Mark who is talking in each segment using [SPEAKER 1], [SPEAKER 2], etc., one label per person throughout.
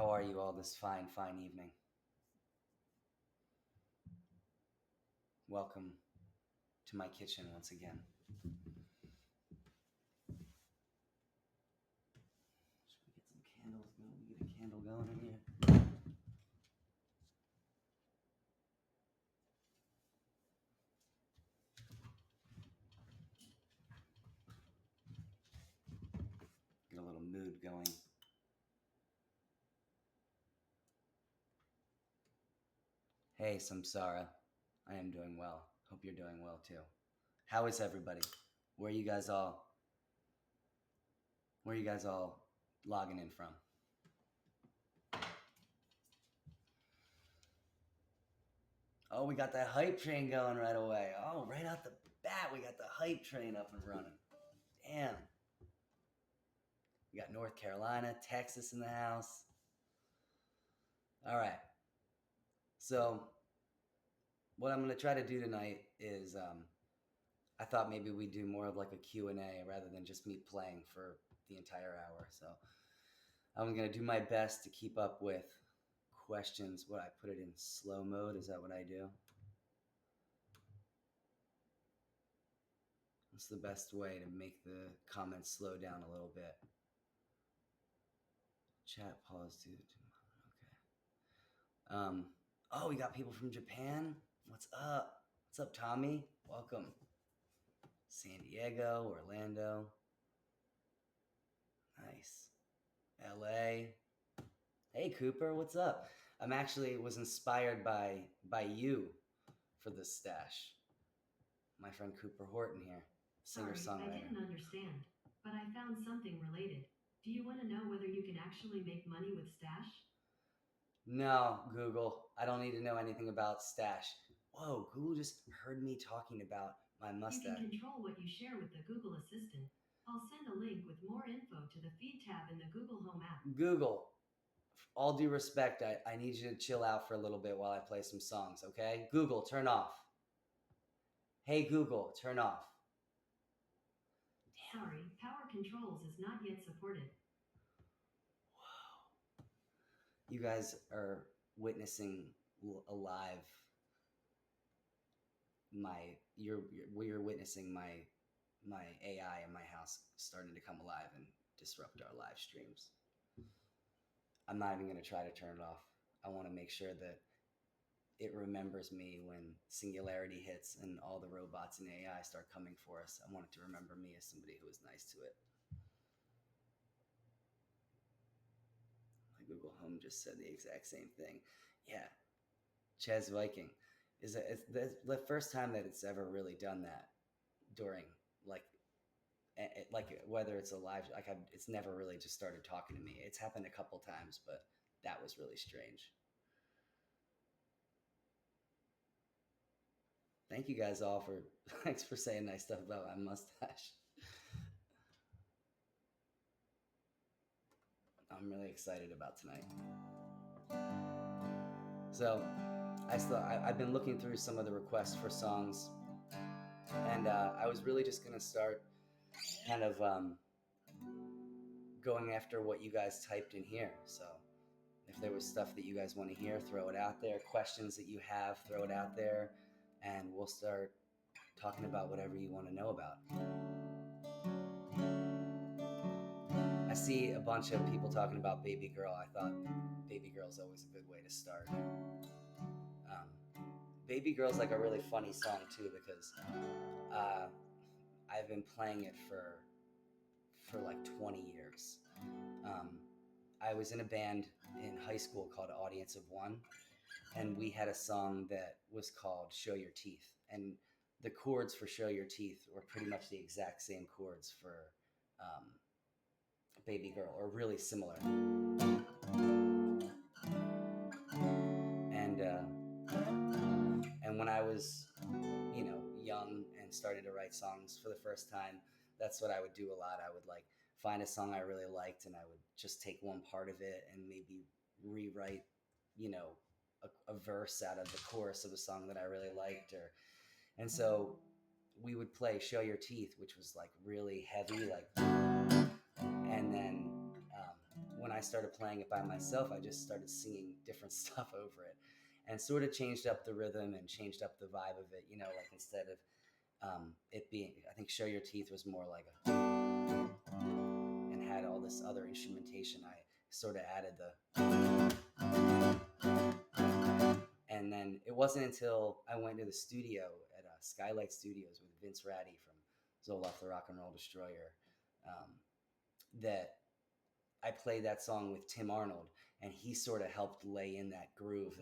[SPEAKER 1] How are you all this fine, fine evening? Welcome to my kitchen once again. Should we get some candles going? We get a candle going in here. Get a little mood going. Hey, Samsara. I am doing well. Hope you're doing well too. How is everybody? Where are you guys all? Where are you guys all logging in from? Oh, we got that hype train going right away. Oh, right out the bat, we got the hype train up and running. Damn. We got North Carolina, Texas in the house. All right. So, what I'm going to try to do tonight is I thought maybe we'd do more of like a Q&A rather than just me playing for the entire hour. So, I'm going to do my best to keep up with questions. What I put it in slow mode? Is that what I do? What's the best way to make the comments slow down a little bit? Chat pause, dude. Okay. Oh, we got people from Japan. What's up? What's up, Tommy? Welcome. San Diego, Orlando. Nice. LA. Hey, Cooper, what's up? I'm actually was inspired by you for this stash. My friend Cooper Horton here, singer-songwriter.
[SPEAKER 2] I didn't understand, but I found something related. Do you want to know whether you can actually make money with Stash?
[SPEAKER 1] No, Google. I don't need to know anything about stash. Whoa, Google just heard me talking about my
[SPEAKER 2] You
[SPEAKER 1] mustache.
[SPEAKER 2] can control what you share with the Google Assistant. I'll send a link with more info to the Feed tab in the Google Home app.
[SPEAKER 1] Google, all due respect, I need you to chill out for a little bit while I play some songs, okay? Google, turn off. Hey, Google, turn off.
[SPEAKER 2] Sorry, Power Controls is not yet supported.
[SPEAKER 1] Whoa. You guys are witnessing alive you're witnessing my AI in my house starting to come alive and disrupt our live streams. I'm not even going to try to turn it off. I want to make sure that it remembers me when singularity hits and all the robots and AI start coming for us. I want it to remember me as somebody who was nice to it. My Google Home just said the exact same thing. Yeah, Ches Viking it's the first time that it's ever really done that during like whether it's a live it's never really just started talking to me. It's happened a couple times, but that was really strange. Thank you guys all for thanks for saying nice stuff about my mustache. I'm really excited about tonight. So I've been looking through some of the requests for songs, and I was really just gonna start kind of going after what you guys typed in here. So if there was stuff that you guys want to hear, throw it out there. Questions that you have, throw it out there, and we'll start talking about whatever you want to know about. I see a bunch of people talking about Baby Girl. I thought Baby Girl is always a good way to start. Baby Girl is like a really funny song too, because I've been playing it for like 20 years. I was in a band in high school called Audience of One, and we had a song that was called Show Your Teeth. And the chords for Show Your Teeth were pretty much the exact same chords for Baby Girl, or really similar. And when I was, young and started to write songs for the first time, that's what I would do a lot. I would like find a song I really liked, and I would just take one part of it and maybe rewrite, a verse out of the chorus of a song that I really liked. And so we would play Show Your Teeth, which was like really heavy, like, and then when I started playing it by myself, I just started singing different stuff over it, and sort of changed up the rhythm and changed up the vibe of it. Like instead of it being, I think "Show Your Teeth" was more like a, and had all this other instrumentation. I sort of added and then it wasn't until I went to the studio at Skylight Studios with Vince Ratty from Zoloft the Rock and Roll Destroyer, that I played that song with Tim Arnold, and he sort of helped lay in that groove,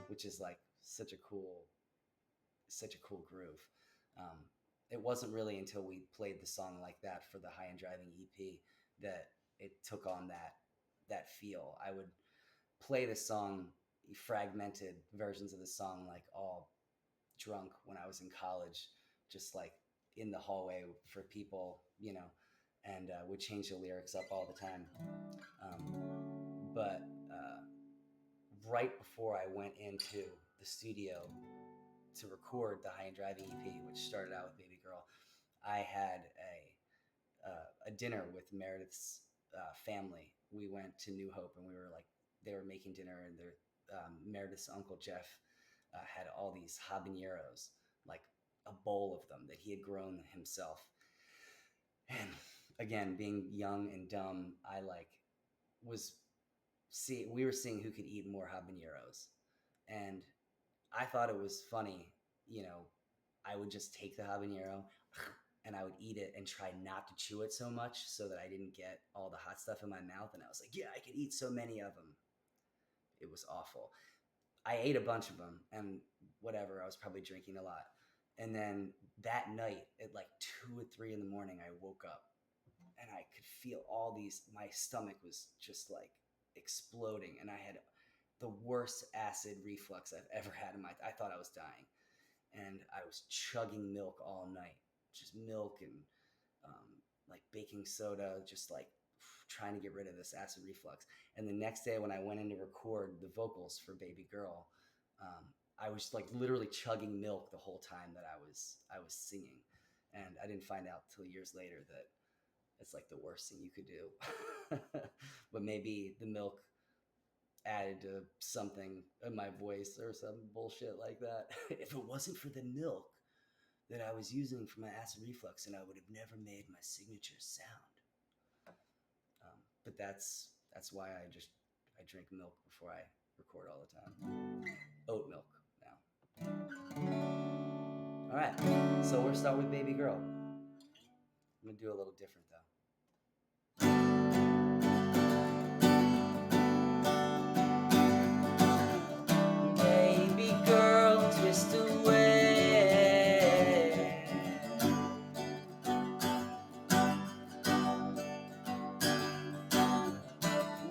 [SPEAKER 1] which is like such a cool groove. It wasn't really until we played the song like that for the High and Driving EP that it took on that feel. I would play the song, fragmented versions of the song, like all drunk when I was in college, just like in the hallway for people, and would change the lyrics up all the time. But right before I went into the studio to record the High and Driving EP, which started out with Baby Girl, I had a dinner with Meredith's family. We went to New Hope, and they were making dinner, and Meredith's uncle Jeff had all these habaneros, like a bowl of them that he had grown himself. And again, being young and dumb, we were seeing who could eat more habaneros, and I thought it was funny. I would just take the habanero and I would eat it and try not to chew it so much so that I didn't get all the hot stuff in my mouth. And I was like, yeah, I could eat so many of them. It was awful. I ate a bunch of them, and whatever, I was probably drinking a lot. And then that night at like 2 or 3 in the morning, I woke up and I could feel my stomach was just like exploding. And I had the worst acid reflux I've ever had I thought I was dying. And I was chugging milk all night, just milk and like baking soda, just like trying to get rid of this acid reflux. And the next day when I went in to record the vocals for Baby Girl, I was like literally chugging milk the whole time that I was singing. And I didn't find out till years later that it's like the worst thing you could do. But maybe the milk added to something in my voice or some bullshit like that. If it wasn't for the milk that I was using for my acid reflux, and I would have never made my signature sound. But that's why I drink milk before I record all the time. Oat milk now. All right, so we'll start with Baby Girl. I'm gonna do a little different though. Baby girl, twist away.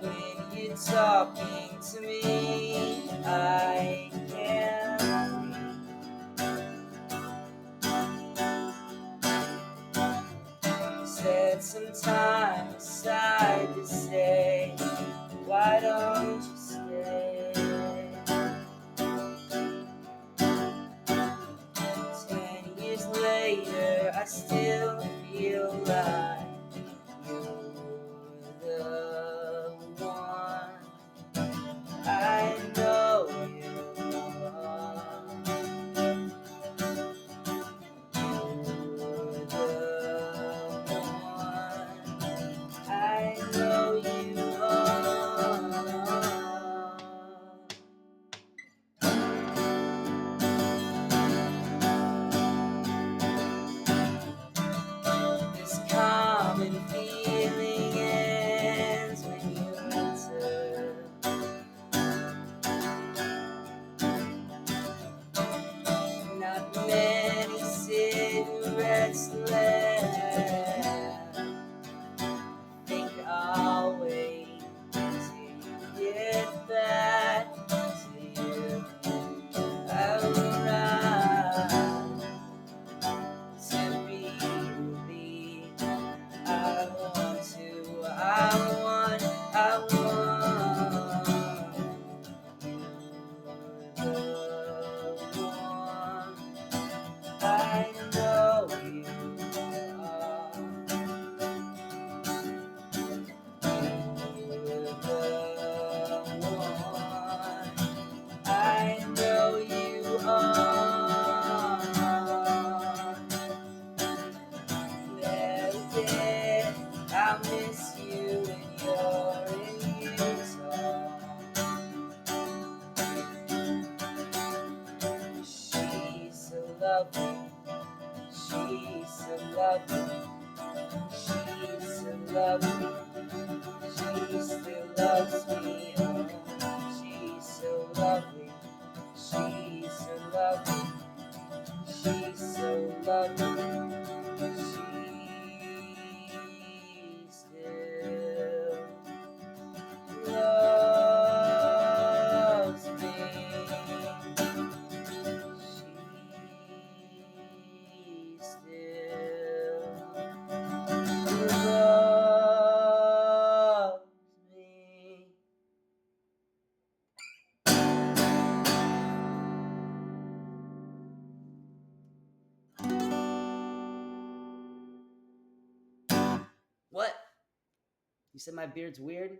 [SPEAKER 1] When you're talking to me, I can't breathe. Set some time aside to say, why don't you stay? 10 years later, I still feel like you're the one. I know you are. You're the one. I know you are. She's so lovely. She's so lovely. She still loves me. Oh, she's so lovely. She's so lovely. She's so lovely. She still loves me. She still loves me. What? You said my beard's weird?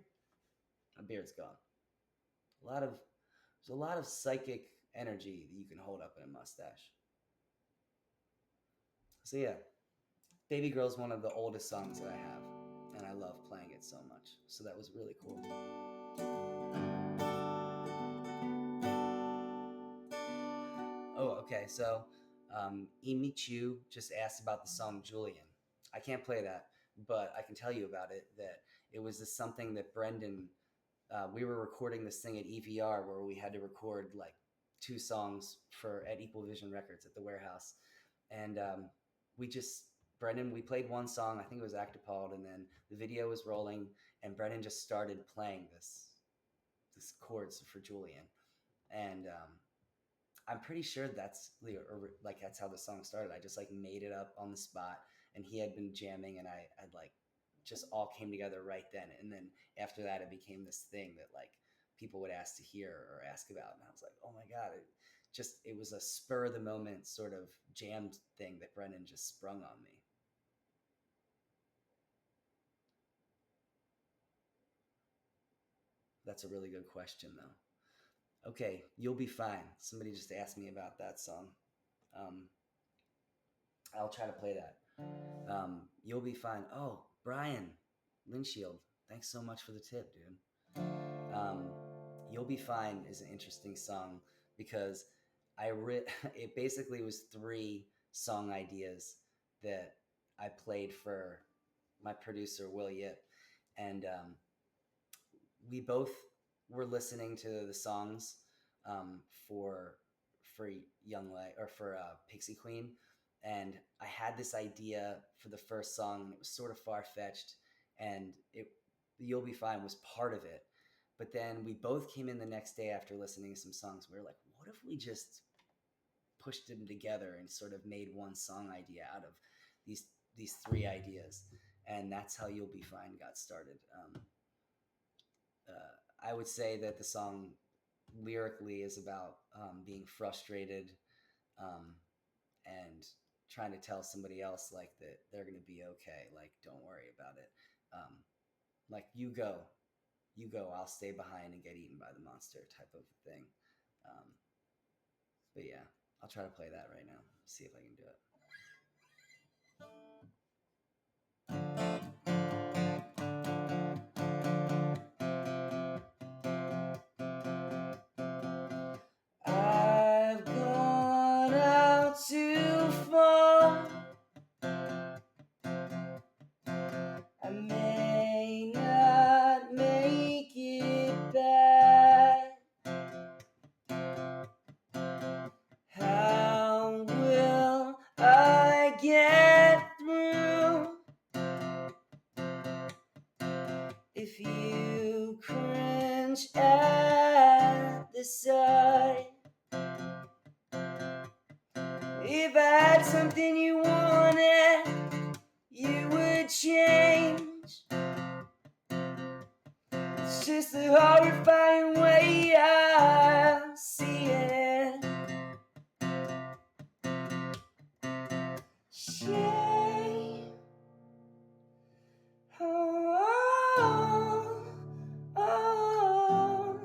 [SPEAKER 1] My beard's gone. There's a lot of psychic energy that you can hold up in a mustache. So yeah, Baby Girl's one of the oldest songs that I have, and I love playing it so much. So that was really cool. Oh, okay. So Imichu just asked about the song Julian. I can't play that, but I can tell you about it. That it was something that Brendan. We were recording this thing at EVR where we had to record like 2 songs at Equal Vision Records at the warehouse, and we played one song. I think it was Actapult, and then the video was rolling, and Brendan just started playing this chords for Julian, and I'm pretty sure that's that's how the song started. I just like made it up on the spot, and he had been jamming, and I like just all came together right then. And then after that, it became this thing that like people would ask to hear or ask about, and I was like, oh my god, it was a spur of the moment sort of jammed thing that Brendan just sprung on me. That's a really good question, though. Okay, You'll Be Fine. Somebody just asked me about that song. Um, I'll try to play that. You'll Be Fine. Oh, Brian Linshield, thanks so much for the tip, dude. You'll Be Fine is an interesting song because it basically was 3 song ideas that I played for my producer, Will Yip. And we both were listening to the songs for Young Lay or for Pixie Queen, and I had this idea for the first song, and it was sort of far fetched, and You'll Be Fine was part of it. But then we both came in the next day after listening to some songs. We were like, what if we just pushed them together and sort of made one song idea out of these 3 ideas? And that's how You'll Be Fine got started. I would say that the song lyrically is about being frustrated and trying to tell somebody else like that they're going to be okay. Like, don't worry about it. Like, you go, I'll stay behind and get eaten by the monster type of thing. But yeah, I'll try to play that right now. See if I can do it. I've gone out too far. I may not make it back. How will I get through if you cringe at the sight? If I had something you wanted, you would change. It's just a horrifying way I see it. Shame. Oh, oh.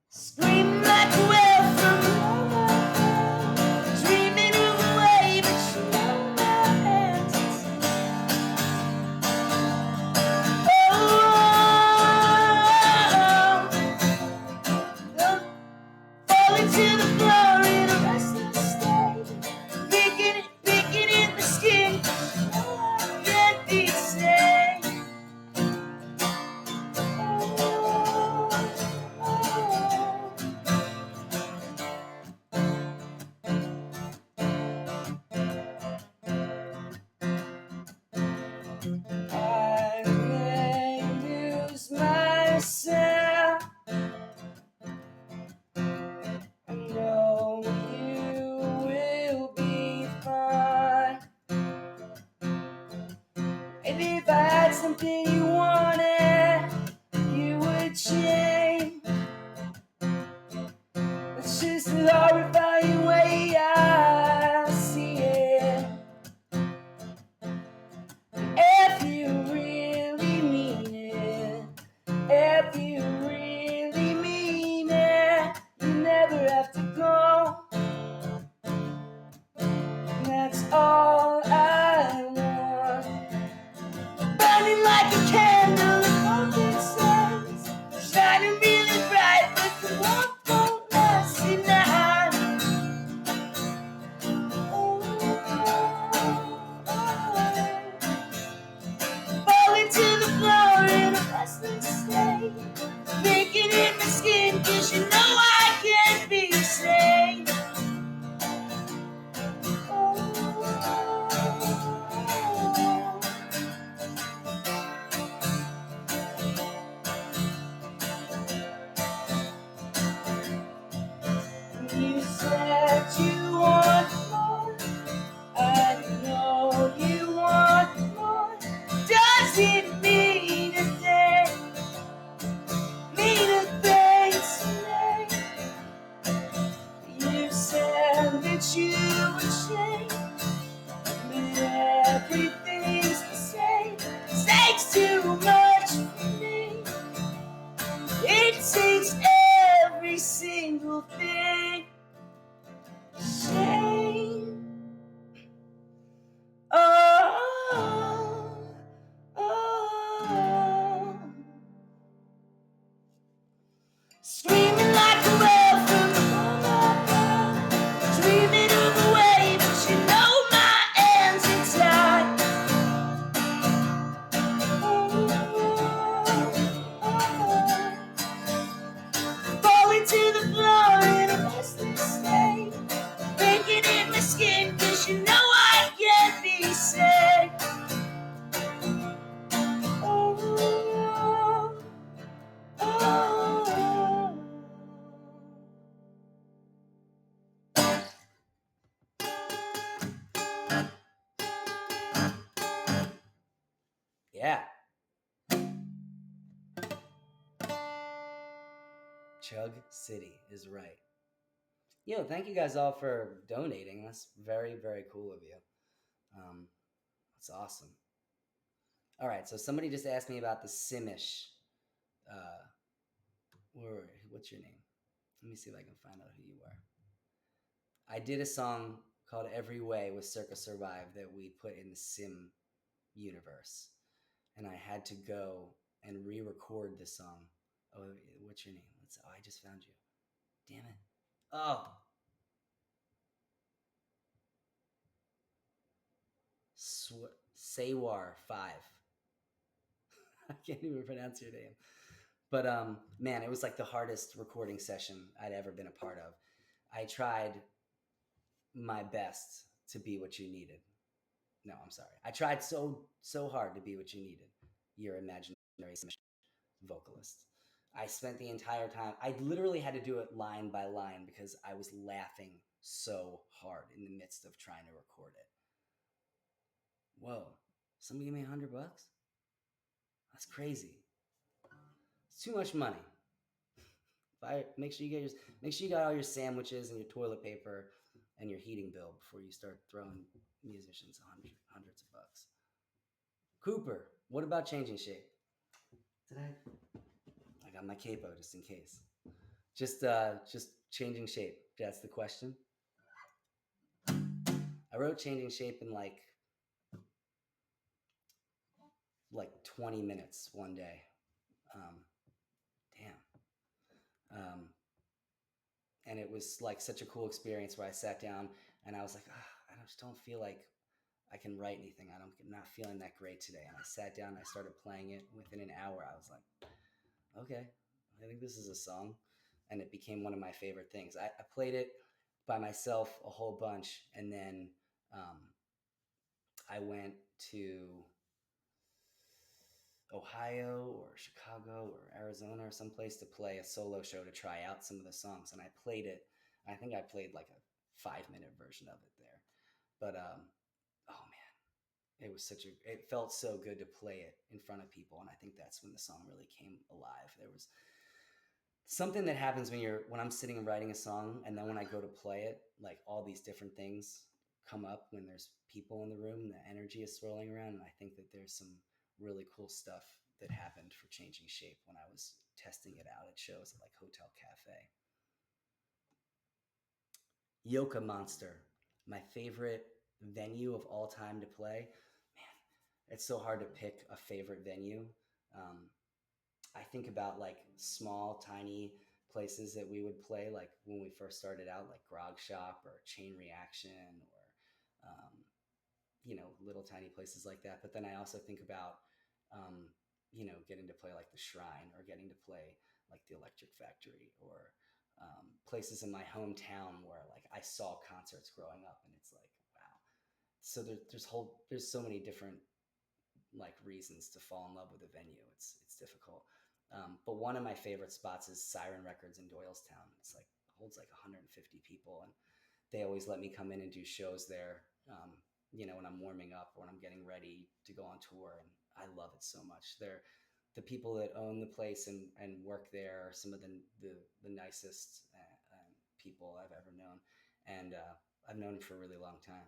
[SPEAKER 1] Scream like a whale from dreaming of a way, but you know my hands. Oh, falling to the floor in a restless state, picking in the skin. No, I can't be safe. I may lose myself. I know you will be fine. Maybe if I had something you wanted, you would change. It's just a horrifying way I see it. If you really mean it, if you really mean it, you never have to go. That's all I want. Burning like a candle in open sense, shining really bright, but the love won't last tonight. Falling to the floor in a restless state, making in my skin, 'cause you know I can't be safe. You said you want more. I know you want more. Does it mean a thing? Mean a thing today? You said that you would change, but everything's the same. Takes too much for me. It takes every single thing. Shame. Oh, oh. Screaming like a whale from the bottom, dreaming of a way, but you know my hands are tied. Falling to the floor in a restless state, breaking in my skin, 'cause you know I can't be safe. Yeah. Chug City is right. Yo, thank you guys all for donating. That's very, very cool of you. That's awesome. All right, so somebody just asked me about the Simish. Uh, what's your name? Let me see if I can find out who you are. I did a song called Every Way with Circa Survive that we put in the Sim universe. And I had to go and re-record the song. Oh, what's your name? I just found you. Damn it. Oh. Sawar 5. I can't even pronounce your name. But man, it was like the hardest recording session I'd ever been a part of. I tried my best to be what you needed. No, I'm sorry. I tried so hard to be what you needed. Your imaginary vocalist. I spent the entire time. I literally had to do it line by line because I was laughing so hard in the midst of trying to record it. Whoa! Somebody give me $100? That's crazy. It's too much money. Make sure you got all your sandwiches and your toilet paper and your heating bill before you start throwing musicians hundreds of bucks. Cooper, what about changing shape? Did I got my capo just in case. Just changing shape. That's the question. I wrote changing shape in like 20 minutes one day. Damn. And and it was like such a cool experience where I sat down and I was like, I just don't feel like I can write anything. I'm not feeling that great today. And I sat down and I started playing it. Within an hour, I was like, okay, I think this is a song. And it became one of my favorite things. I played it by myself a whole bunch. And then um, I went to Ohio or Chicago or Arizona or someplace to play a solo show to try out some of the songs. And I played it. I think I played like a 5-minute version of it there. But oh man, it felt so good to play it in front of people. And I think that's when the song really came alive. There was something that happens when I'm sitting and writing a song, and then when I go to play it, like all these different things come up when there's people in the room, the energy is swirling around. And I think that there's some really cool stuff that happened for Changing Shape when I was testing it out at shows at like Hotel Cafe. Yoka Monster, my favorite venue of all time to play. Man, it's so hard to pick a favorite venue. Um, I think about like small, tiny places that we would play, like when we first started out, like Grog Shop or Chain Reaction or, little tiny places like that. But then I also think about, getting to play like the Shrine or getting to play like the Electric Factory or places in my hometown where like I saw concerts growing up, and it's like, wow. So there's so many different like reasons to fall in love with a venue. It's difficult. But one of my favorite spots is Siren Records in Doylestown. It's like holds like 150 people, and they always let me come in and do shows there. When I'm warming up or when I'm getting ready to go on tour, and I love it so much. They're the people that own the place and work there are some of the nicest people I've ever known, and I've known them for a really long time.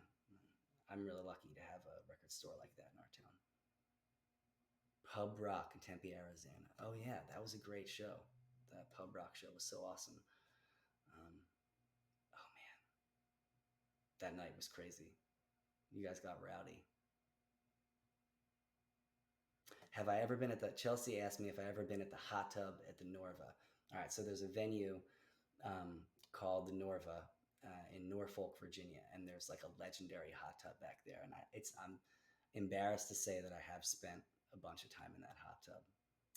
[SPEAKER 1] I'm really lucky to have a record store like that in our town. Pub Rock in Tempe, Arizona. Oh yeah, that was a great show. That Pub Rock show was so awesome. Um, oh man, that night was crazy. You guys got rowdy. Have I ever been at the Chelsea asked me if I ever been at the hot tub at the Norva. All right, so there's a venue called the Norva in Norfolk, Virginia, and there's like a legendary hot tub back there, and I'm embarrassed to say that I have spent a bunch of time in that hot tub.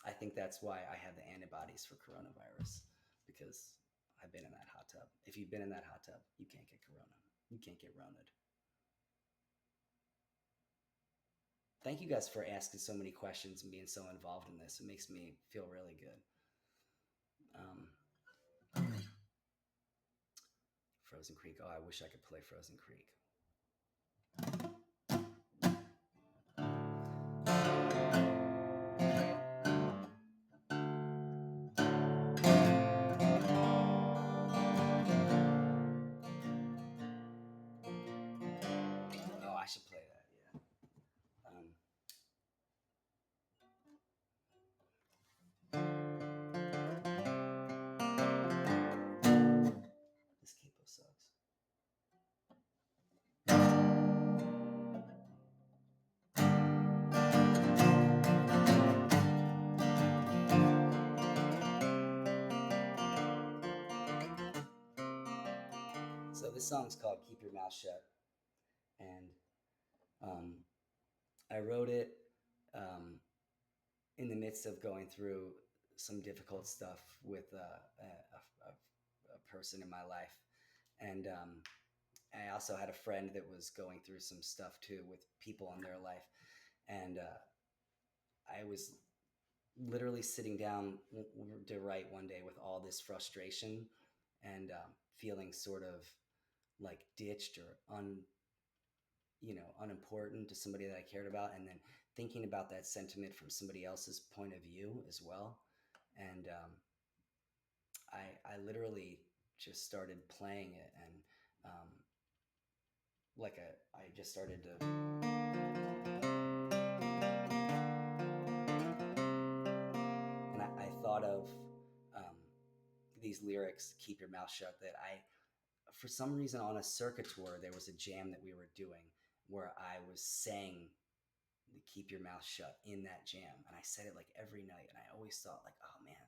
[SPEAKER 1] I think that's why I had the antibodies for coronavirus, because I've been in that hot tub. If you've been in that hot tub, you can't get corona. You can't get roned. Thank you guys for asking so many questions and being so involved in this. It makes me feel really good. Frozen Creek. Oh, I wish I could play Frozen Creek. Oh, I should play that. Yeah. This capo sucks. So this song's called "Keep Your Mouth Shut," and um, I wrote it um, in the midst of going through some difficult stuff with a person in my life, and I also had a friend that was going through some stuff too with people in their life, and I was literally sitting down to write one day with all this frustration and feeling sort of like ditched or unimportant to somebody that I cared about, and then thinking about that sentiment from somebody else's point of view as well. And I literally just started playing it, and I just started to. And I thought of these lyrics, "Keep Your Mouth Shut," that for some reason on a circuit tour, there was a jam that we were doing where I was saying "Keep Your Mouth Shut" in that jam, and I said it like every night, and I always thought like, oh man,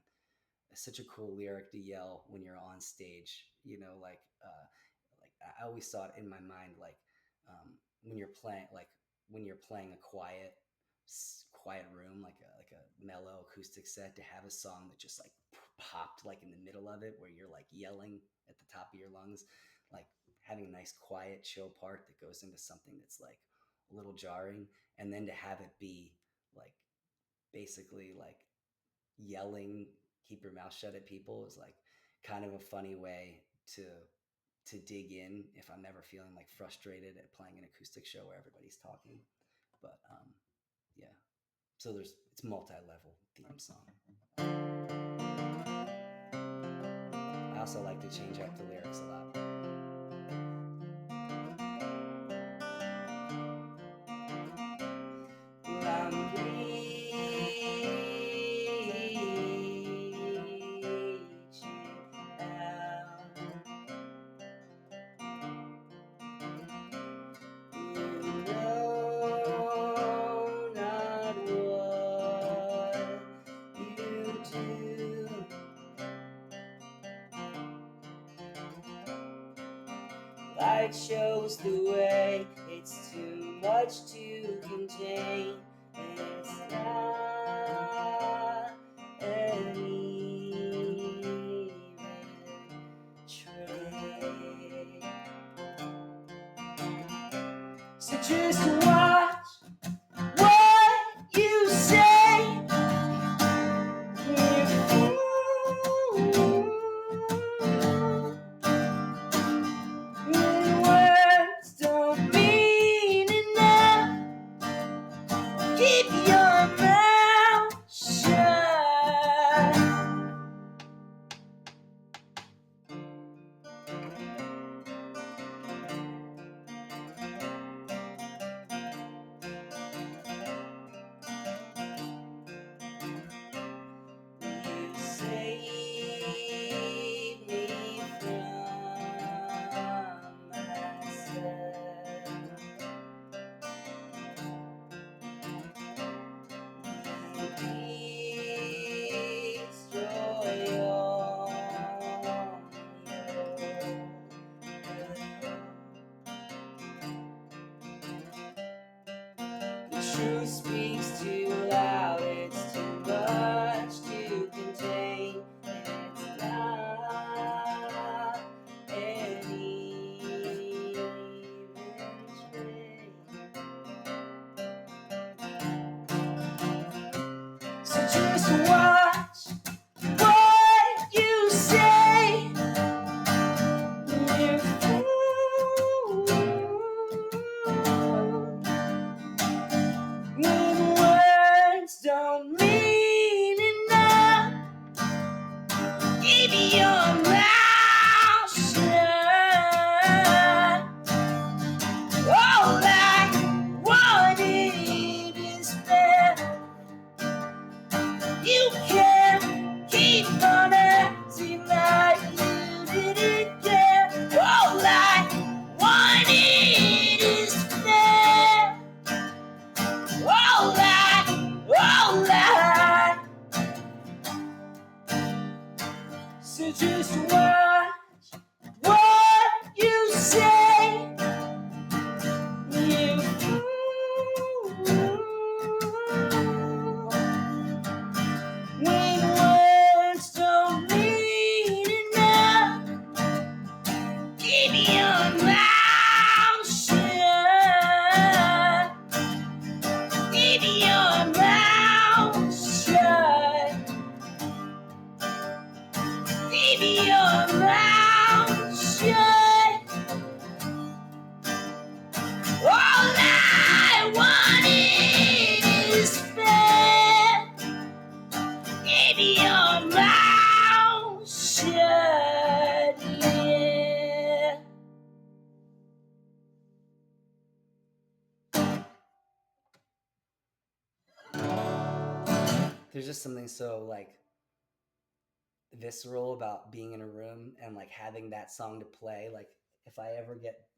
[SPEAKER 1] such a cool lyric to yell when you're on stage. Like I always saw it in my mind, like when you're playing, like when you're playing a quiet room, like a mellow acoustic set, to have a song that just like popped like in the middle of it, where you're like yelling at the top of your lungs, like having a nice quiet chill part that goes into something that's like a little jarring, and then to have it be like basically like yelling keep your mouth shut at people is like kind of a funny way to dig in if I'm ever feeling like frustrated at playing an acoustic show where everybody's talking. But yeah, so it's multi-level theme song. I also like to change up the lyrics a lot. I'm reaching out. You know not what you do. Light shows the way, it's too much to contain, and it's not an even trade. So just watch what you say. When words don't mean enough, keep your mouth shut. You save me from myself. Destroy all the truth speaks too loud, it's too much to contain, and it's not an even trade. So just watch what you say. You fool. When words don't mean enough, keep your mouth shut. All I wanted is fair. You can't keep on acting like you didn't care. All I wanted is fair. All I. So just watch what you say. You fool. When words don't mean enough, keep your mouth shut. Keep your mouth shut. Keep your mouth shut. All I wanted is fair. Keep your mouth shut, yeah. There's just something so like visceral about being in a room and like having that song to play. Like if I ever get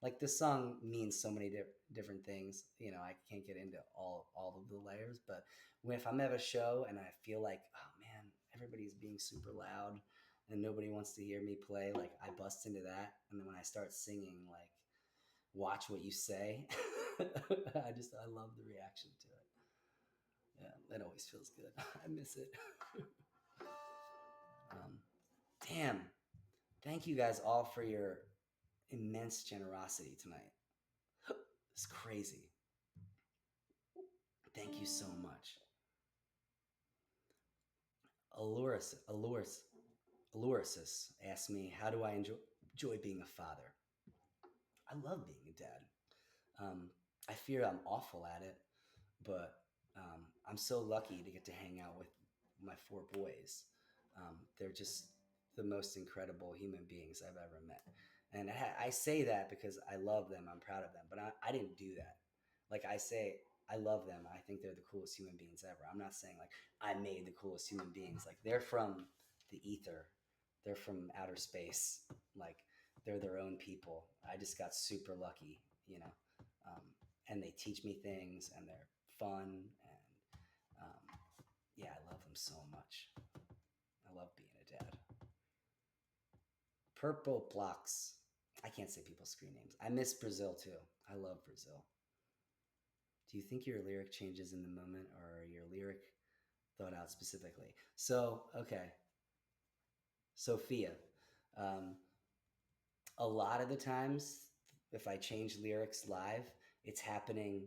[SPEAKER 1] like this song means so many different things. I can't get into all of the layers, but if I'm at a show and I feel like, oh man, everybody's being super loud and nobody wants to hear me play, like I bust into that. And then when I start singing, like, watch what you say, I love the reaction to it. Yeah, it always feels good. I miss it. um, damn. Thank you guys all for your immense generosity tonight. It's crazy. Thank you so much. Alluricis asked me, how do I enjoy being a father? I love being a dad. I fear I'm awful at it, but I'm so lucky to get to hang out with my four boys. They're just the most incredible human beings I've ever met. And I say that because I love them, I'm proud of them, but I didn't do that. Like I say, I love them. I think they're the coolest human beings ever. I'm not saying like I made the coolest human beings. Like they're from the ether, they're from outer space. Like they're their own people. I just got super lucky, you know. Um, and they teach me things, and they're fun, and yeah, I love them so much. I love being a dad. Purple blocks. I can't say people's screen names. I miss Brazil too. I love Brazil. Do you think your lyric changes in the moment, or are your lyric thought out specifically? So, okay, Sophia. Um, a lot of the times, if I change lyrics live, it's happening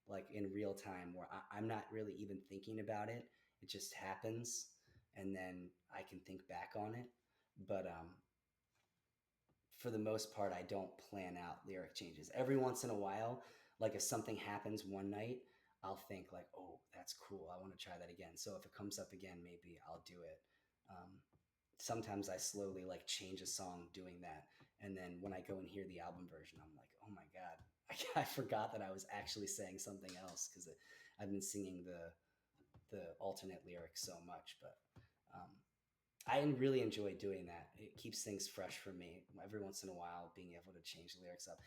[SPEAKER 1] like in real time where I'm not really even thinking about it. It just happens, and then I can think back on it. But for the most part, I don't plan out lyric changes. Every once in a while, like if something happens one night, I'll think like, oh, that's cool. I want to try that again. So if it comes up again, maybe I'll do it. Sometimes I slowly like change a song doing that. And then when I go and hear the album version, I'm like, oh my God, I forgot that I was actually saying something else because I've been singing the alternate lyrics so much. But um, I really enjoy doing that. It keeps things fresh for me. Every once in a while, being able to change the lyrics up.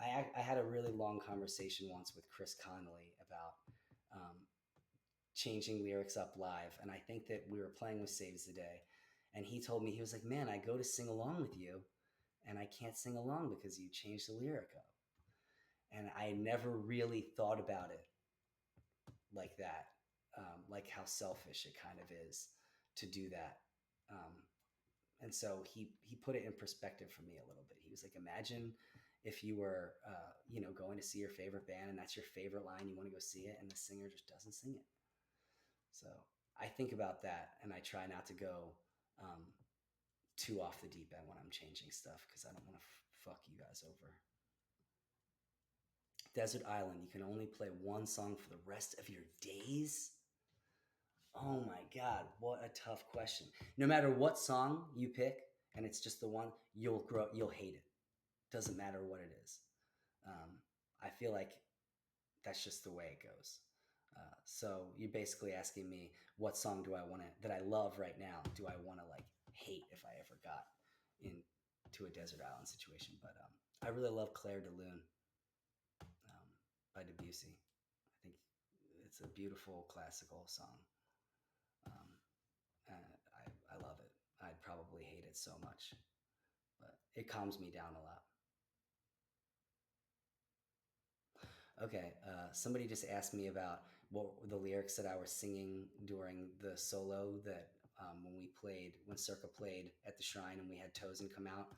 [SPEAKER 1] I had a really long conversation once with Chris Connolly about um, changing lyrics up live, and I think that we were playing with Saves the Day, and he told me, he was like, "Man, I go to sing along with you, and I can't sing along because you changed the lyric up." And I never really thought about it like that, like how selfish it kind of is to do that. Um, and so he put it in perspective for me a little bit. He was like, imagine if you were going to see your favorite band, and that's your favorite line, you want to go see it, and the singer just doesn't sing it. So I think about that, and I try not to go too off the deep end when I'm changing stuff because I don't want to fuck you guys over. Desert Island, you can only play one song for the rest of your days? Oh my God, what a tough question. No matter what song you pick, and it's just the one, you'll hate it. Doesn't matter what it is. I feel like that's just the way it goes. So you're basically asking me, what song do I want to, that I love right now, do I want to like hate if I ever got into a desert island situation? But I really love Claire de Lune by Debussy. I think it's a beautiful classical song. Um, I love it. I'd probably hate it so much, but it calms me down a lot. Okay, somebody just asked me about what the lyrics that I was singing during the solo that when Circa played at the shrine and we had Tozen come out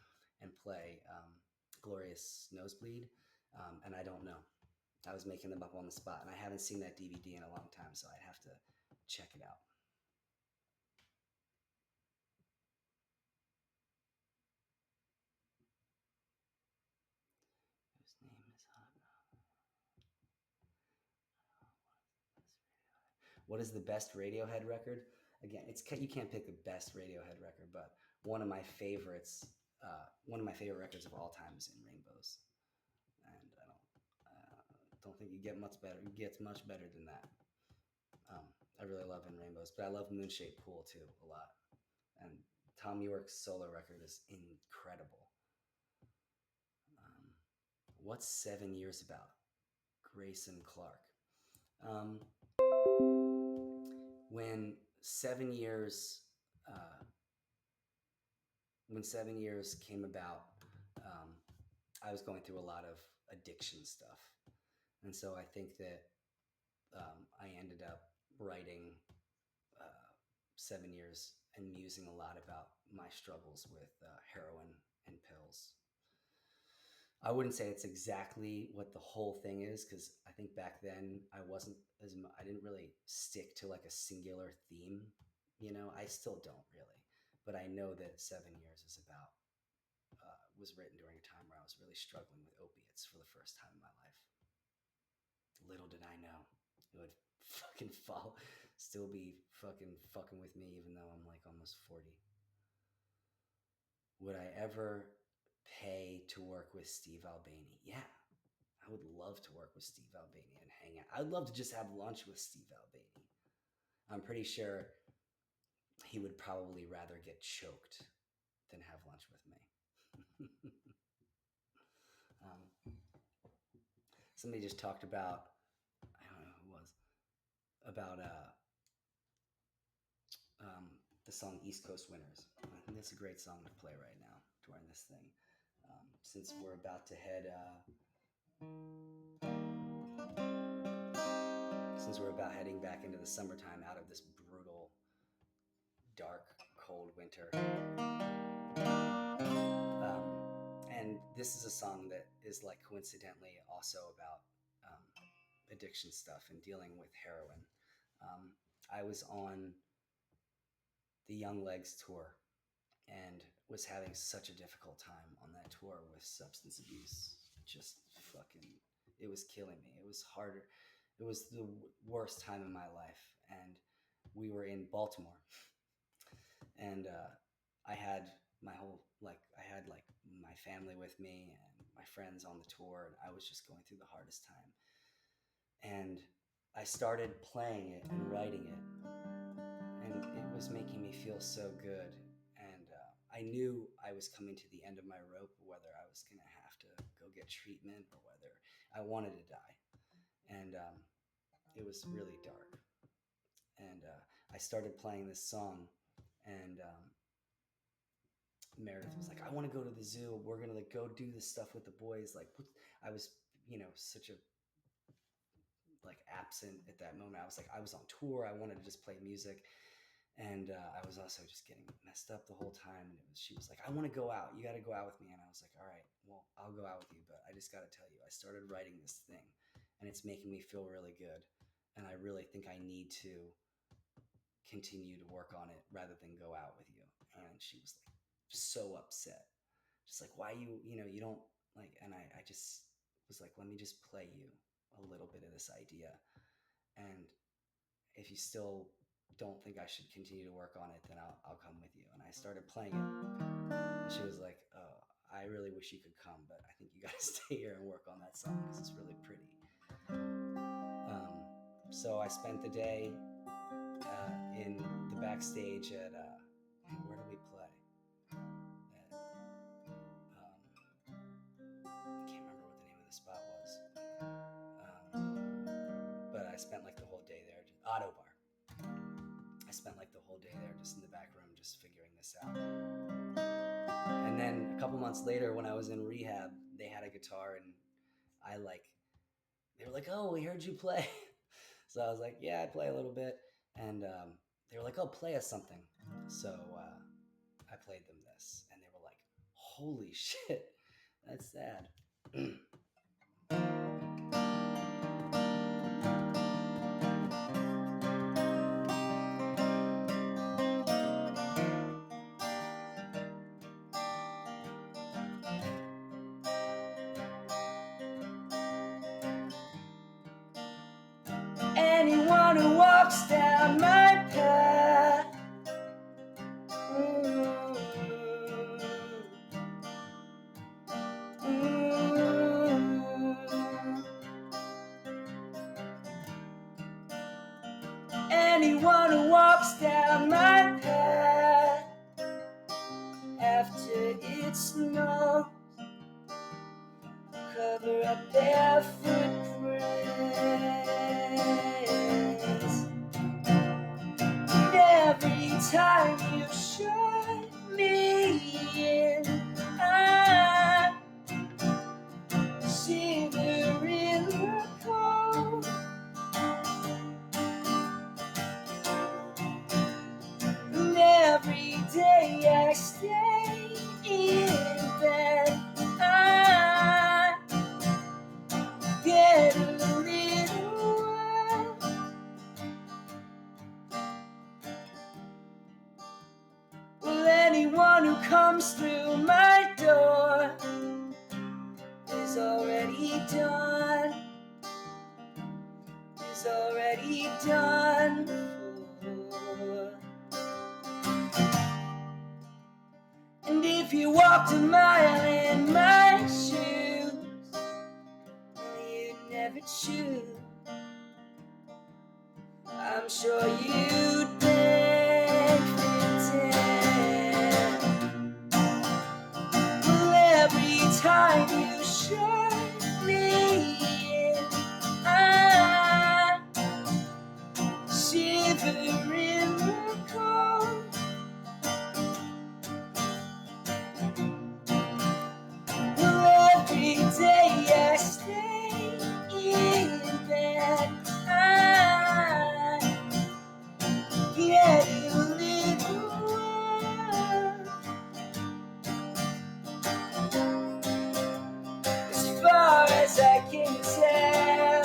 [SPEAKER 1] and play Glorious Nosebleed, and I don't know. I was making them up on the spot, and I haven't seen that DVD in a long time, so I'd have to check it out. Whose name is What is the best Radiohead record? Again, you can't pick the best Radiohead record, but one of my favorites, one of my favorite records of all time is In Rainbows, and I don't think it gets much better than that. I really love In Rainbows, but I love Moonshaped Pool too a lot, and Tom York's solo record is incredible. What's 7 years about? Grayson Clark. Um, when 7 years when 7 years came about, I was going through a lot of addiction stuff. And so I think that I ended up writing 7 years and musing a lot about my struggles with heroin and pills. I wouldn't say it's exactly what the whole thing is, because I think back then I didn't really stick to like a singular theme. I still don't really, but I know that 7 years is about was written during a time where I was really struggling with opiates for the first time in my life. Little did I know it would still be fucking with me, even though I'm like almost 40. Would I ever pay to work with Steve Albini? Yeah, I would love to work with Steve Albini and hang out. I'd love to just have lunch with Steve Albini. I'm pretty sure he would probably rather get choked than have lunch with me. Somebody just talked about, I don't know who it was, about the song East Coast Winners. I think that's a great song to play right now during this thing. Since we're about to heading back into the summertime out of this brutal, dark, cold winter. And this is a song that is like coincidentally also about addiction stuff and dealing with heroin. I was on the Young Legs tour and was having such a difficult time on that tour with substance abuse. Just fucking, it was killing me. It was harder. It was the worst time in my life. And we were in Baltimore. And I had my family with me and my friends on the tour. And I was just going through the hardest time. And I started playing it and writing it. And it was making me feel so good. And I knew I was coming to the end of my rope, whether I was going to have to go get treatment or whether I wanted to die. And it was really dark. And I started playing this song, and Meredith was like, I want to go to the zoo. We're going to like go do this stuff with the boys. Like, I was, such a like absent at that moment. I was like, I was on tour. I wanted to just play music. And I was also just getting messed up the whole time. And she was like, I want to go out. You got to go out with me. And I was like, all right, well, I'll go out with you. But I just got to tell you, I started writing this thing and it's making me feel really good. And I really think I need to continue to work on it rather than go out with you. And she was like so upset. Just like, why you don't like, and I just was like, let me just play you a little bit of this idea. And if you still don't think I should continue to work on it, then I'll come with you. And I started playing it. And she was like, oh, I really wish you could come, but I think you got to stay here and work on that song because it's really pretty. So I spent the day in the backstage at, where do we play? I can't remember what the name of the spot was. But I spent like the whole day there, Auto Bar. I spent like the whole day there just in the back room, just figuring this out. And then a couple months later, when I was in rehab, they had a guitar and they were like, oh, we heard you play. So I was like, yeah, I play a little bit. And they were like, oh, play us something. So I played them this and they were like, holy shit, that's sad. Anyone who walks down my path, anyone who walks down my path after it snows, cover up their footprints. Every time you shut me in, I shiver in the cold. And every day I stay in bed, I get a little wild. Well, anyone who comes through my door is already done, is already done for. And if you walked a mile in my shoes, you'd never choose. I'm sure you'd beg for ten. Well, every time you shut me in, I shiver in the cold. Well, every day I stay in bed, I get a little wild. As far as I can tell,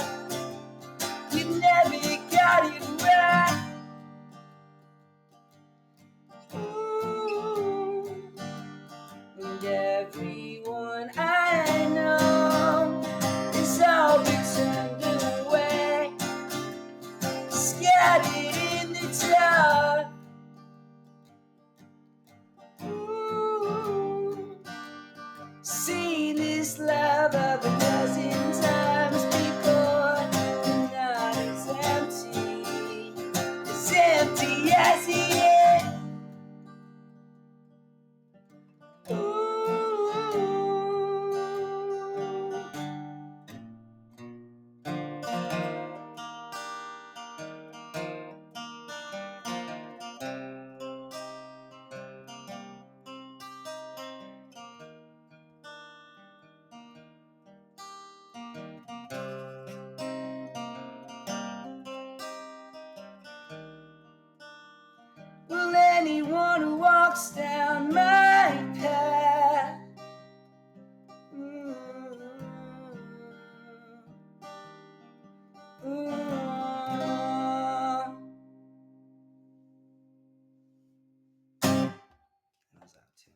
[SPEAKER 1] you never got it right. Ooh. And everyone I know is all but turned away, scattered in the dark. Ooh. Seen this love of a dozen times before, and not as empty as it is. Ooh. Well, anyone who walks down my path, ooh, ooh. That was out too.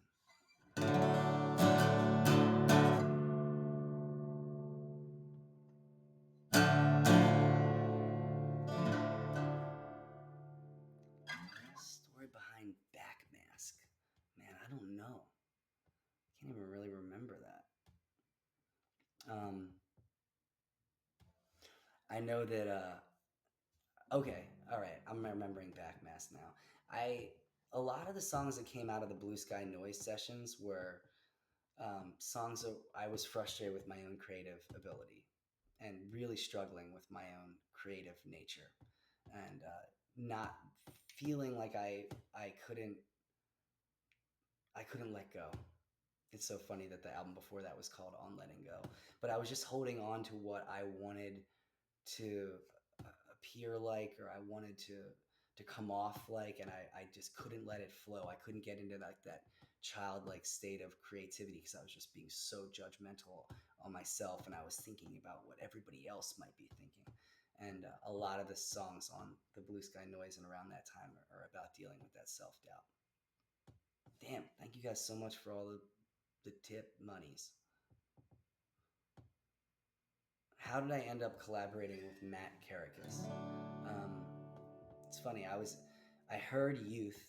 [SPEAKER 1] Story behind Backmask. Man, I don't know. Can't even really remember that. I know that. Okay, all right. I'm remembering Backmask now. A lot of the songs that came out of the Blue Sky Noise sessions were songs that I was frustrated with my own creative ability and really struggling with my own creative nature, and not feeling like I couldn't let go. It's so funny that the album before that was called On Letting Go, but I was just holding on to what I wanted to appear like, or I wanted to come off like, and I just couldn't let it flow. I couldn't get into like that childlike state of creativity because I was just being so judgmental on myself, and I was thinking about what everybody else might be thinking. And a lot of the songs on the Blue Sky Noise and around that time are about dealing with that self-doubt. Damn, thank you guys so much for all the tip monies. How did I end up collaborating with Matt Caracas? Um, it's funny. I heard Youth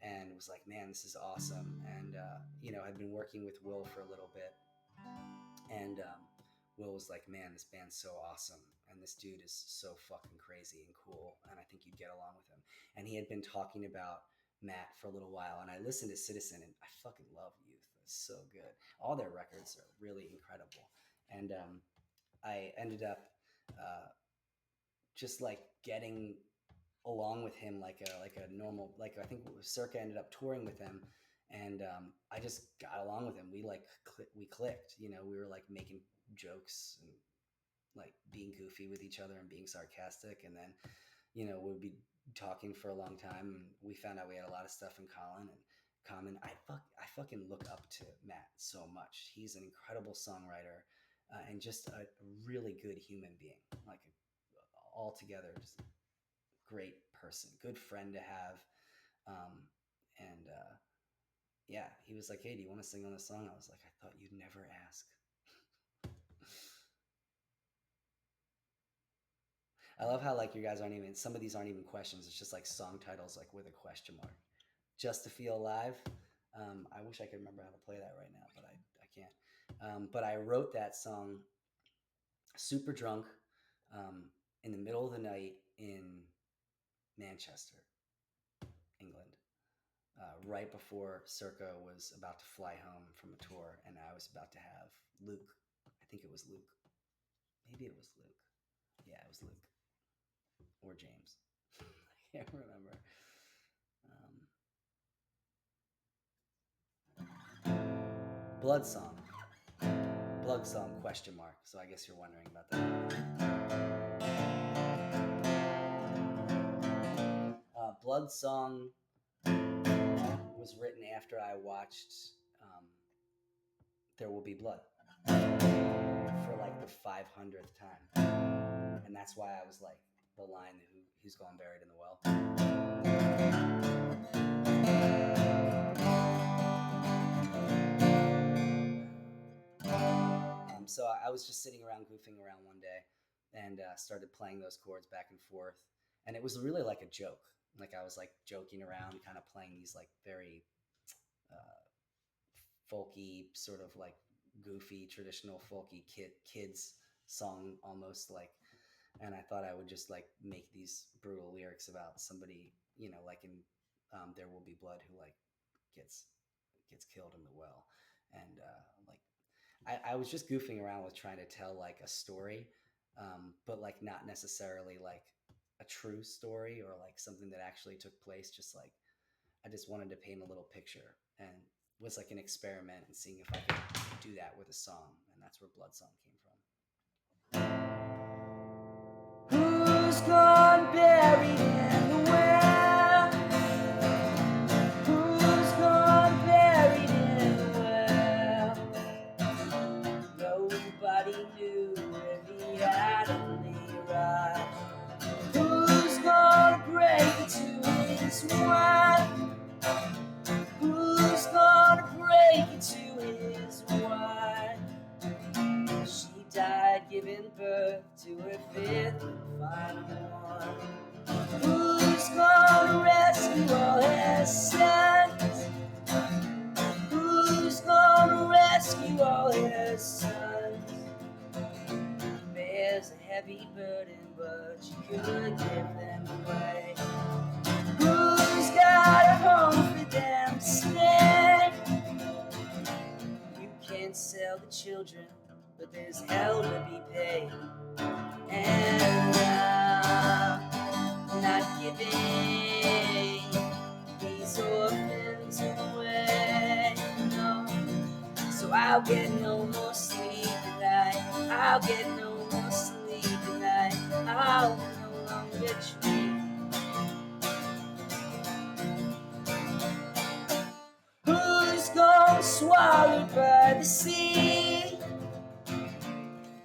[SPEAKER 1] and was like, man, this is awesome. And I'd been working with Will for a little bit, and Will was like, man, this band's so awesome, and this dude is so fucking crazy and cool, and I think you'd get along with him. And he had been talking about Matt for a little while, and I listened to Citizen, and I fucking love Youth. It's so good. All their records are really incredible, and I ended up just like getting along with him like a normal, like I think Circa ended up touring with him, and I just got along with him. We like we clicked, you know. We were like making jokes and like being goofy with each other and being sarcastic, and then you know we'd be talking for a long time, and we found out we had a lot of stuff in common. I fucking look up to Matt so much. He's an incredible songwriter, and just a really good human being, like altogether just great person, good friend to have. And yeah, he was like, "Hey, do you want to sing on this song?" I was like, "I thought you'd never ask." I love how like you guys aren't even, some of these aren't even questions. It's just like song titles like with a question mark. Just to Feel Alive. I wish I could remember how to play that right now, but I can't. But I wrote that song super drunk, um, in the middle of the night in Manchester, England, right before Circa was about to fly home from a tour, and I was about to have Luke. I think it was Luke. Maybe it was Luke. Yeah, it was Luke or James. I can't remember. Blood Song. Blood Song question mark. So I guess you're wondering about that. Blood Song was written after I watched There Will Be Blood for like the 500th time. And that's why I was like, the line, who's gone buried in the well. So I was just sitting around goofing around one day, and started playing those chords back and forth. And it was really like a joke. Like I was like joking around, kind of playing these like very folky, sort of like goofy, traditional folky kids song almost like. And I thought I would just like make these brutal lyrics about somebody, you know, like in There Will Be Blood, who like gets killed in the well. And like I was just goofing around with trying to tell like a story, but like not necessarily like a true story or like something that actually took place. Just like I just wanted to paint a little picture, and was like an experiment and seeing if I could do that with a song, and that's where Blood Song came from. Who's gone buried in the well? Who's gone buried in the well? Nobody knew if he had only arrived. Who's gonna break into his wife? Who's gonna break into his wife? She died giving birth to her fifth and final one. Who's gonna rescue all her sons? Who's gonna rescue all her sons? Bears a heavy burden, but she could give them away. Who's got a home for them to stay? You can't sell the children, but there's hell to be paid. And I'm not giving these orphans away, no. So I'll get no more sleep tonight. I'll get no more sleep tonight. I'll no longer dream. Who's gone swallowed by the sea?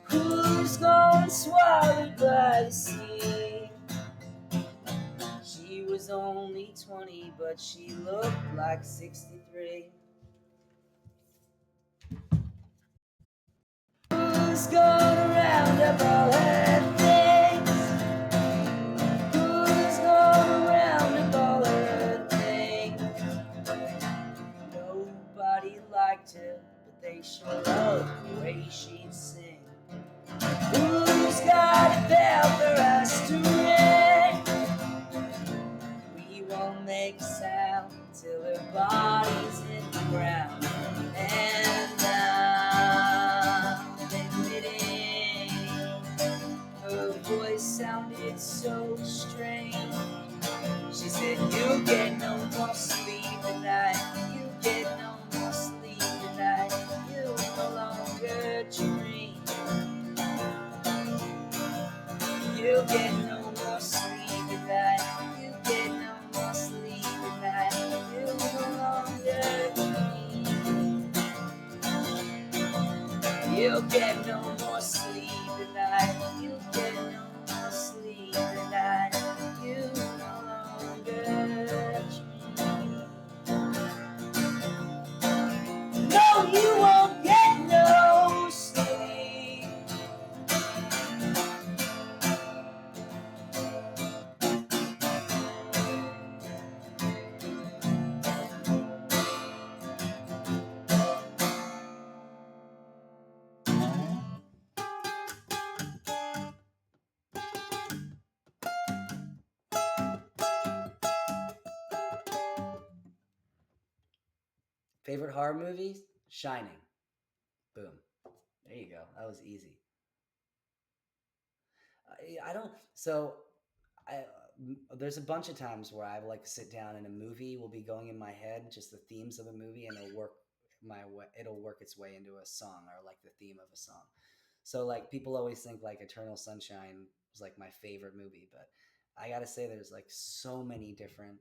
[SPEAKER 1] Who's gone swallowed by the sea? She was only 20, but she looked like 63. Who's gonna round up all her things? Who's gonna round up all her things? Nobody liked her, but they sure loved the way she'd sing. Who's got a bell for us to ring? We won't make a sound till her body's in the ground. And I'm admitting her voice sounded so strange. You'll get no more sleep tonight. You'll get no more sleep tonight. You no longer dream. No, you won't get no sleep. Favorite horror movies? Shining. Boom. There you go. That was easy. I don't. So, I there's a bunch of times where I like sit down and a movie will be going in my head, just the themes of a movie, and it'll work its way into a song or like the theme of a song. So like people always think like Eternal Sunshine was like my favorite movie, but I gotta say there's like so many different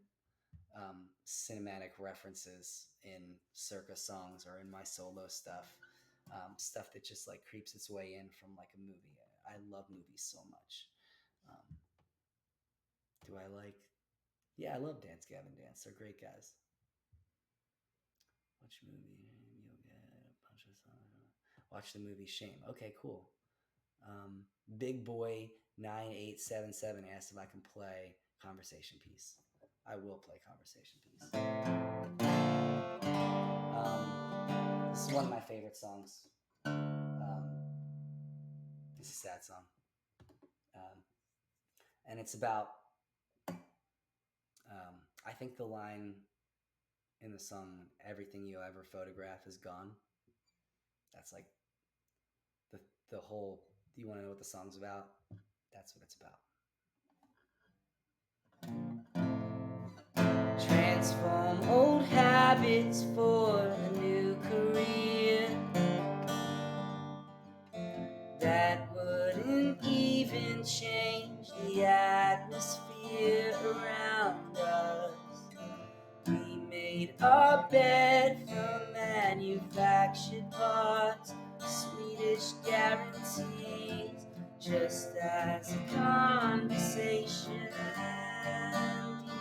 [SPEAKER 1] cinematic references in circus songs or in my solo stuff, stuff that just like creeps its way in from like a movie. I love movies so much. Um, do I like? Yeah, I love Dance Gavin Dance. They're great guys. Watch movie. You'll get a bunch of songs. Watch the movie Shame. Okay, cool. Big Boy 9877 asked if I can play Conversation Piece. I will play Conversation Piece. This is one of my favorite songs. It's a sad song. Um, and it's about, I think the line in the song, everything you ever photograph is gone. That's like the, the whole, do you want to know what the song's about? That's what it's about. Transform old habits for a new career that wouldn't even change the atmosphere around us. We made our bed from manufactured parts, Swedish guarantees, just as a conversation ends.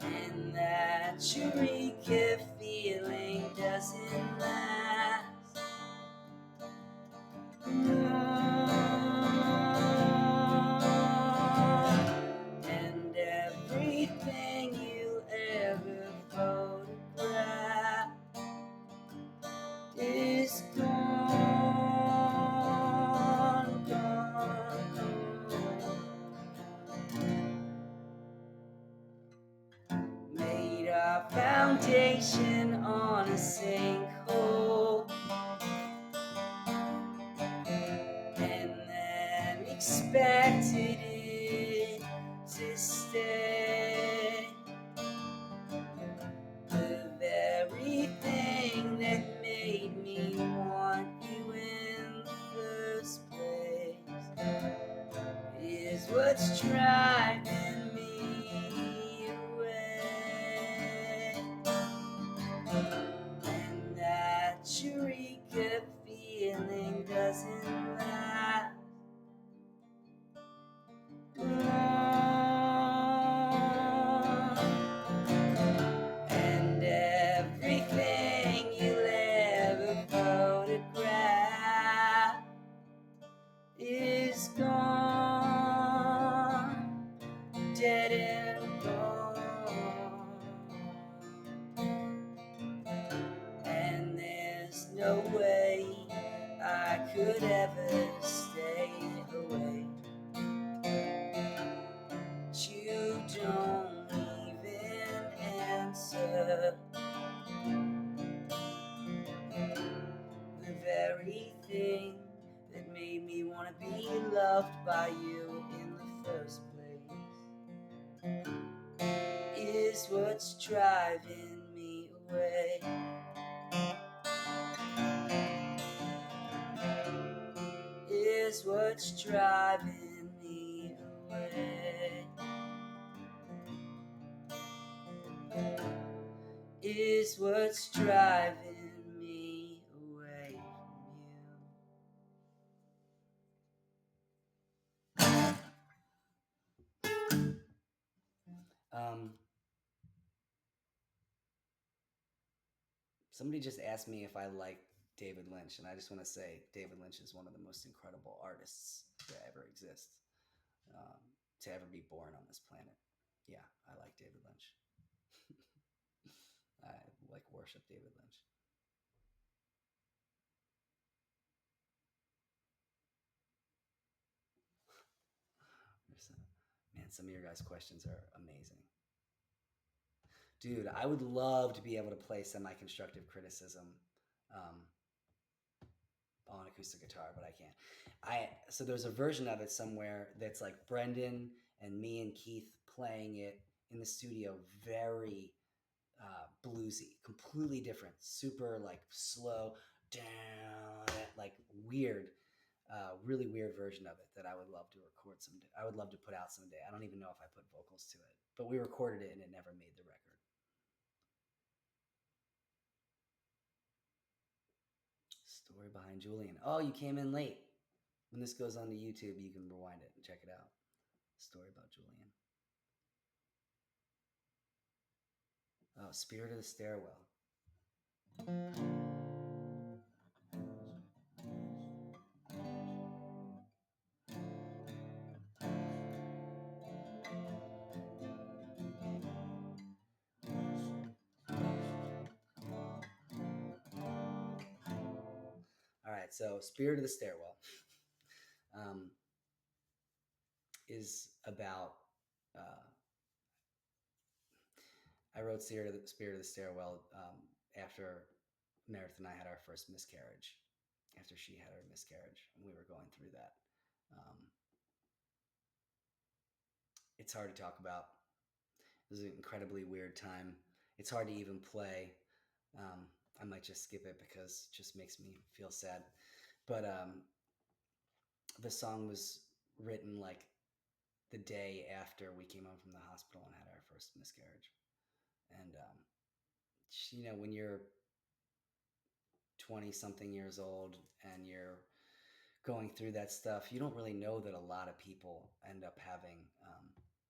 [SPEAKER 1] And that eureka feeling doesn't last. And everything you ever photograph is gone, gone. Made our foundation on a sinkhole, and then expected it to stay. The very thing that made me want you in the first place is what's driving me away. And that eureka feeling doesn't last long. And everything you'll ever photograph is gone, dead and gone. And there's no way I could ever stay away. But you don't even answer. The very thing that made me want to be loved by you in the first place is what's driving me away. Is what's driving me away. Is what's driving me Um, Somebody just asked me if I like David Lynch, and I just want to say David Lynch is one of the most incredible artists to ever exist, um, to ever be born on this planet. Yeah, I like David Lynch. I like worship David Lynch. Man, some of your guys' questions are amazing. Dude, I would love to be able to play semi-constructive criticism um, on acoustic guitar, but I can't. So there's a version of it somewhere that's like Brendan and me and Keith playing it in the studio, very bluesy, completely different, super like slow, down, like weird, really weird version of it that I would love to record someday. I would love to put out someday. I don't even know if I put vocals to it, but we recorded it and it never made the record. Story behind Julian. Oh, you came in late. When this goes onto YouTube, you can rewind it and check it out. Story about Julian. Oh, Spirit of the Stairwell. All right, so Spirit of the Stairwell um, is about. I wrote Spirit of the Stairwell after Meredith and I had our first miscarriage. After she had her miscarriage, and we were going through that. Um, it's hard to talk about. It was an incredibly weird time. It's hard to even play. I might just skip it because it just makes me feel sad. But the song was written like the day after we came home from the hospital and had our first miscarriage. And, when you're 20 something years old and you're going through that stuff, you don't really know that a lot of people end up having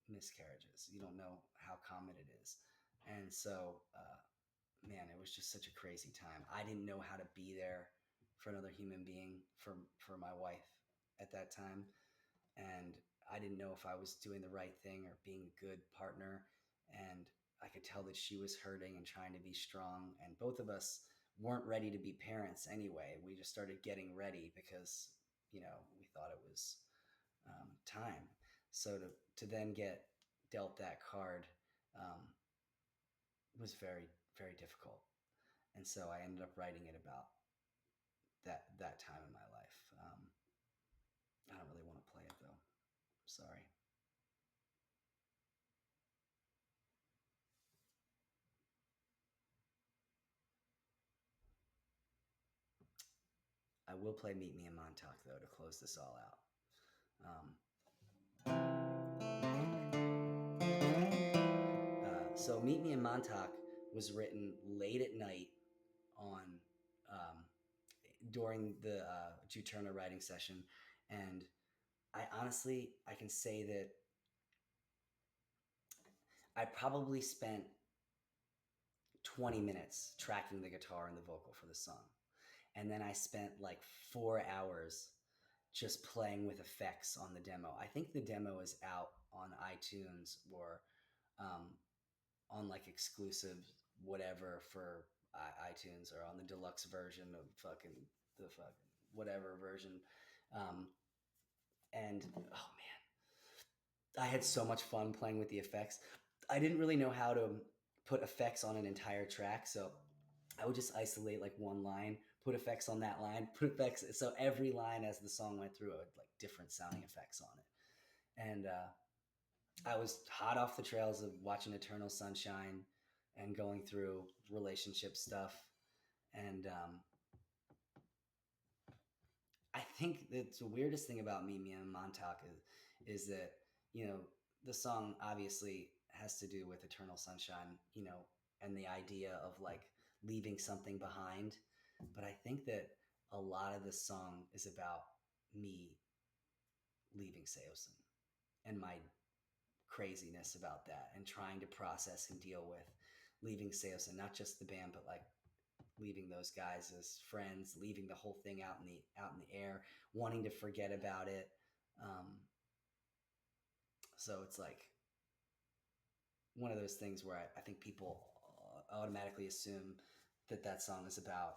[SPEAKER 1] miscarriages. You don't know how common it is. And so, man, it was just such a crazy time. I didn't know how to be there for another human being, for my wife at that time. And I didn't know if I was doing the right thing or being a good partner. And I could tell that she was hurting and trying to be strong. And both of us weren't ready to be parents anyway. We just started getting ready because, we thought it was time. So to then get dealt that card was very, very difficult. And so I ended up writing it about that time in my life. I don't really want to play it though. Sorry. I will play Meet Me in Montauk though to close this all out. So Meet Me in Montauk was written late at night on during the Juturna writing session, and I can say that I probably spent 20 minutes tracking the guitar and the vocal for the song. And then I spent like 4 hours just playing with effects on the demo. I think the demo is out on iTunes or on like exclusive whatever for iTunes or on the deluxe version of the fucking whatever version. And oh man, I had so much fun playing with the effects. I didn't really know how to put effects on an entire track, so I would just isolate like one line, put effects on that line, put effects. So every line as the song went through, it would like different sounding effects on it. And I was hot off the trails of watching Eternal Sunshine and going through relationship stuff. And I think that the weirdest thing about Meet Me in Montauk is that, the song obviously has to do with Eternal Sunshine, and the idea of like leaving something behind. But I think that a lot of this song is about me leaving Seosin and my craziness about that and trying to process and deal with leaving Seos, and not just the band, but like leaving those guys as friends, leaving the whole thing out in the air, wanting to forget about it. So it's like one of those things where I think people automatically assume that song is about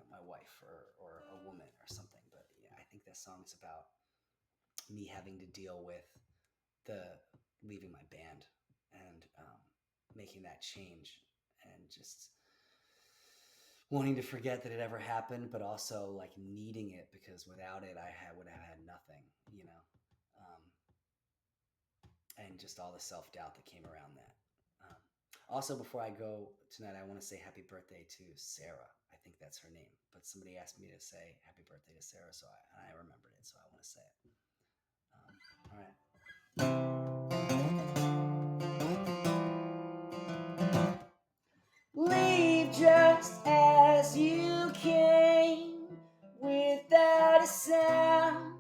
[SPEAKER 1] my wife or a woman or something. But yeah, I think that song is about me having to deal with the leaving my band and making that change, and just wanting to forget that it ever happened, but also like needing it, because without it would have had nothing, and just all the self-doubt that came around that. Also, before I go tonight, I want to say happy birthday to Sarah. I think that's her name, but somebody asked me to say happy birthday to Sarah, so I remembered it, so I want to say it. All right. Leave just as you came, without a sound,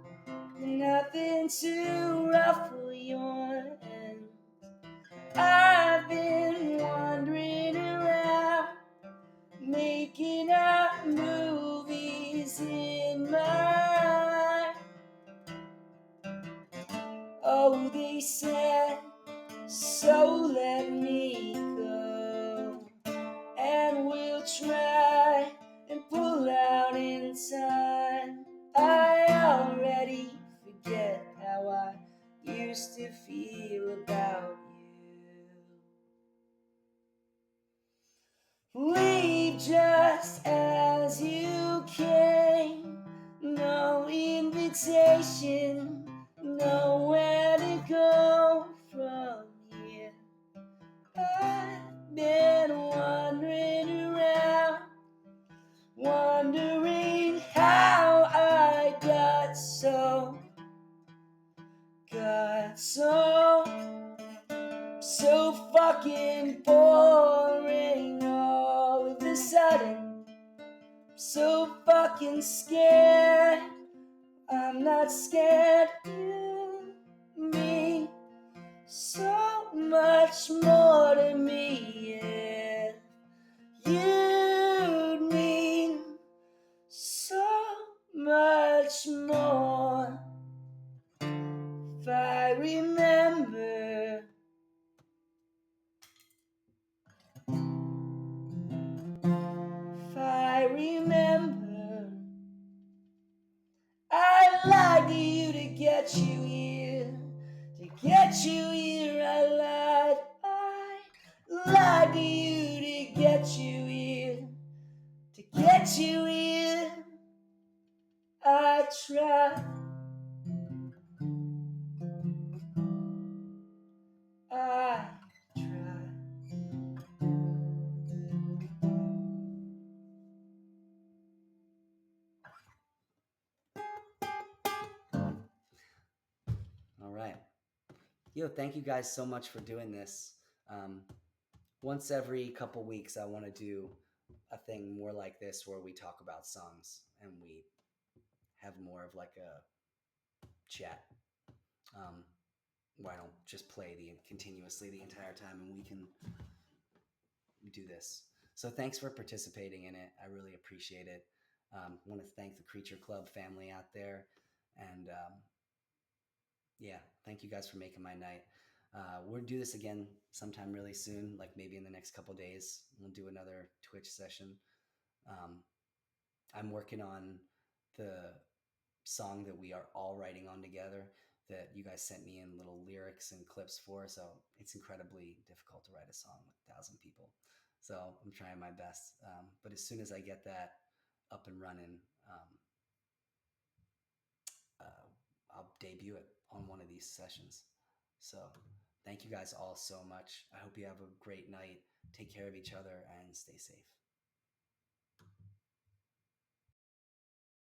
[SPEAKER 1] nothing to ruffle your end. I've been wandering around, making up movies in my mind. Oh, they said, so let me go, and we'll try and pull out in time. I already forget how I used to feel about you. Leave just as you came, no invitation, nowhere to go from here. I've been wandering around, wondering how I got so fucking boring all of a sudden. So fucking scared. I'm not scared. You mean so much more to me, yeah. You'd mean so much more if I remember. If I remember, I lied to you to get you here. To get you here, I lied to you to get you here. To get you here, I tried. I tried. All right. Yo, thank you guys so much for doing this. Once every couple weeks, I want to do a thing more like this where we talk about songs and we have more of like a chat, where I don't just play continuously the entire time, and we can do this. So thanks for participating in it. I really appreciate it. Want to thank the Creature Club family out there, and yeah, thank you guys for making my night. We'll do this again sometime really soon, like maybe in the next couple days. We'll do another Twitch session. I'm working on the song that we are all writing on together that you guys sent me in little lyrics and clips for. So it's incredibly difficult to write a song with 1,000 people. So I'm trying my best. But as soon as I get that up and running, I'll debut it on one of these sessions. So thank you guys all so much. I hope you have a great night. Take care of each other and stay safe.